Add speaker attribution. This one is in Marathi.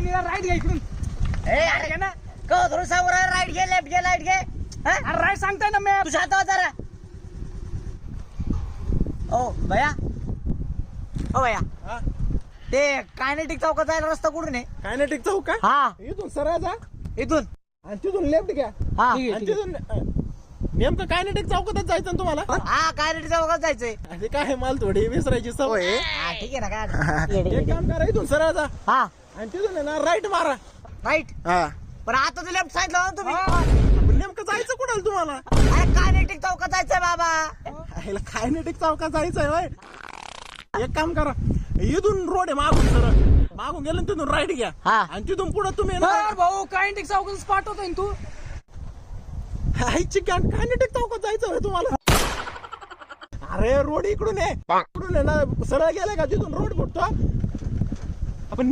Speaker 1: निरा राईट घ्या इकडून.
Speaker 2: अरे
Speaker 1: घे ना.
Speaker 2: थोडं सावर राईट घे लेफ्ट घे राईट घे.
Speaker 1: अरे राईट सांगताय ना मॅप.
Speaker 2: तू शांत हो जरा. ओ भैया ओ भैया
Speaker 3: हा?
Speaker 2: ते कायनेटिक चौकात जायला रस्ता कुठून आहे?
Speaker 3: कायनेटिक चौक का
Speaker 2: हा
Speaker 3: इथून सरळ जा
Speaker 2: इथून.
Speaker 3: आणि तिथून लेफ्ट घ्या
Speaker 2: हा
Speaker 3: आणि तिथून नेमकं कायनेटिक चौकातच जायचं ना तुम्हाला
Speaker 2: हा कायनेटिक चौकात जायचंय.
Speaker 3: अरे काय माल थोडी विसरायची सवय आहे.
Speaker 2: हा ठीक आहे ना काय.
Speaker 3: एक काम करा इथून सरळ जा
Speaker 2: हा
Speaker 3: आणि तिथून आहे ना राईट मारा.
Speaker 2: राईट.
Speaker 3: हा
Speaker 2: पण आता तर लेफ्ट सांगितलं ना तुम्ही.
Speaker 3: पण नेमकं जायचं कुणाला तुम्हाला
Speaker 2: अरे कायनेटिक चौकात जायचंय बाबा.
Speaker 3: कायनेटिक चौकात जायचंय होय. एक काम करा इथून रोड आहे मागून सरळ मागून गेलं ना तिथून राईट घ्या
Speaker 2: हा.
Speaker 3: आणि तिथून पुढे तुम्ही ना
Speaker 1: बर भाऊ कायनेटिक चौकात स्पॉट होतोय तू.
Speaker 3: कायनेटिक चौकात जायचं होय तुम्हाला. अरे रोड इकडून आहे इकडून आहे ना सरळ गेले का तिथून रोड फुटतो आपण